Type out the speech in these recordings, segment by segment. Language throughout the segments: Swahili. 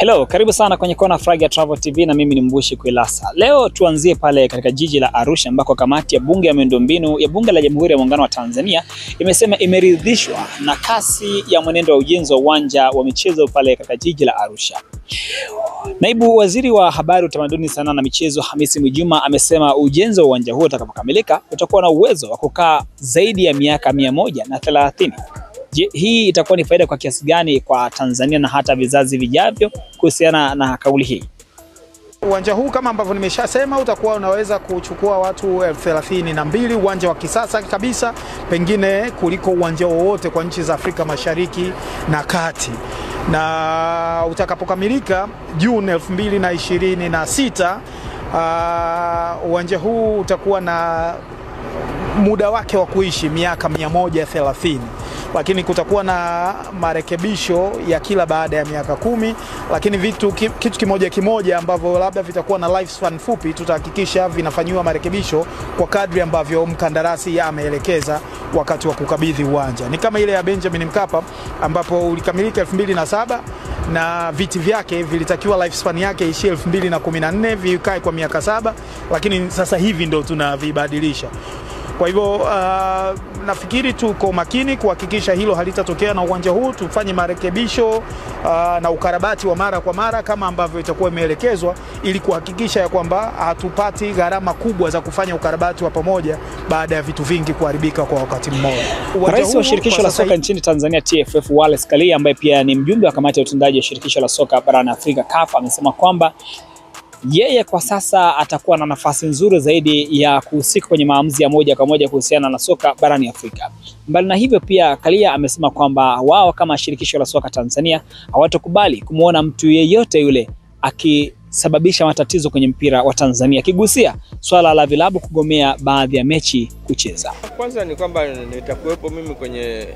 Hello, karibu sana kwenye Kona Fragia Travel TV na mimi ni Mbushi Kuilasa. Leo tuanzie pale katika jiji la Arusha ambako kamati ya bunge ya miundombinu ya bunge la Jamhuri ya Muungano wa Tanzania imesema imeridhishwa na kasi ya mwenendo wa ujenzi wa uwanja wa michezo pale katika jiji la Arusha. Naibu Waziri wa Habari, Utamaduni, Sanaa na Michezo Hamisi Mwinjuma amesema ujenzi wa uwanja huo utakapokamilika utakuwa na uwezo wa kukaa zaidi ya miaka 130. Je, hii itakuwa ni faida kwa kiasi gani kwa Tanzania na hata vizazi vijavyo kuhusiana na kauli hii? Uwanja huu kama ambavyo nimeshasema utakuwa unaweza kuchukua watu 32,000, uwanja wa kisasa kabisa, pengine kuliko uwanja wowote kwa nchi za Afrika Mashariki na Kati. Na utakapokamilika Juni 2026, uwanja huu utakuwa na muda wake wa kuishi miaka 130. Lakini kutakuwa na marekebisho ya kila baada ya miaka 10, lakini kitu kimoja ambavyo labda vitakuwa na lifespan fupi tutahakikisha vinafanywa marekebisho kwa kadri ambavyo mkandarasi ameelekeza wakati wa kukabidhi uwanja. Ni kama ile ya Benjamin Mkapa ambapo ulikamilika 2007 na viti vyake vilitakiwa lifespan yake ishie 2014, vikae kwa miaka 7, lakini sasa hivi ndo tunavibadilisha. Kwa hivyo nafikiri tuko makini kuhakikisha hilo halitatokea na uwanja huu. Tufanye marekebisho na ukarabati wa mara kwa mara kama ambavyo itakuwa imeelekezwa, ili kuhakikisha ya kwamba hatupati gharama kubwa za kufanya ukarabati wa pamoja baada ya vitu vingi kuharibika kwa wakati mmoja. Rais wa shirikisho la soka nchini Tanzania TFF Wallace Karia, ambaye pia ni mjumbe wa kamati ya utendaji wa shirikisho la soka barani Afrika CAF, amesema kwamba yeye kwa sasa atakuwa na nafasi nzuri zaidi ya kuhusika kwenye maamuzi ya moja kwa moja kuhusiana na soka barani Afrika. Mbali na hivyo, pia Karia amesema kwamba wao kama shirikisho la soka Tanzania hawatakubali kumuona mtu yeyote yule akisababisha matatizo kwenye mpira wa Tanzania, akigusia swala la vilabu kugomea baadhi ya mechi kucheza. Kwanza ni kwamba nitakuwepo mimi kwenye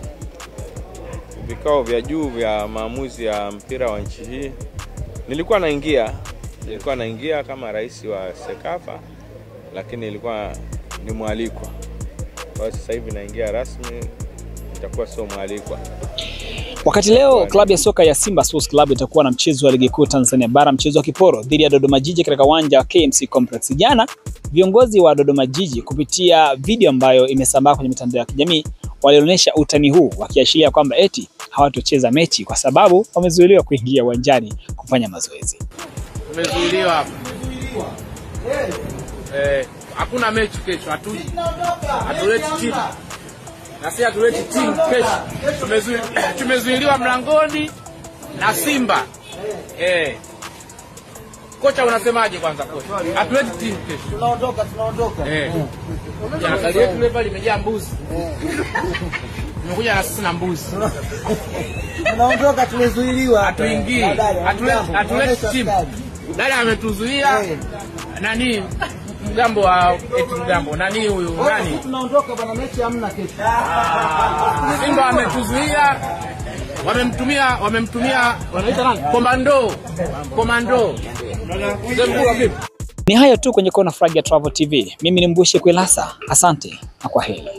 vikao vya juu vya maamuzi ya mpira wa nchi hii. Nilikuwa naingia kama rais wa Sekafa, lakini ilikuwa ni mwalikwa. Kwa sasa hivi naingia rasmi, itakuwa sio mwalikwa. Wakati leo klabu ya soka ya Simba Sports Club itakuwa na mchezo wa ligi kuu Tanzania bara, mchezo wa kiporo dhidi ya Dodoma Jiji katika uwanja wa KMC Complex. Jana viongozi wa Dodoma Jiji kupitia video ambayo imesambaa kwenye mitandao ya kijamii walionyesha utani huu, wakiashiria kwamba eti hawatocheza mechi kwa sababu wamezuiliwa kuingia uwanjani kufanya mazoezi. Tumezuiliwa hapa. Hakuna mechi kesho, hatuleti timu. Na sisi hatuleti timu kesho. Tumezuiliwa mlangoni na Simba. Kocha unasemaje kwanza kocha? Hatuleti timu kesho. Tunaondoka. Gari yetu leo limejaa mbuzi. Tumekuja na sisi na mbuzi. Tunaondoka, tumezuiliwa. Hatuingii. Hatuleti timu. Dada ametuzuia nani? Mgambo nani huyu nani? Tunaondoka bwana, mechi hamna kesho. Simba ametuzuia, wamemtumia wanaita nani? Komando. Ni hayo tu kwenye Kona Fragia Travel TV. Mimi ni Mbushi Kuilasa. Asante na kwaheri.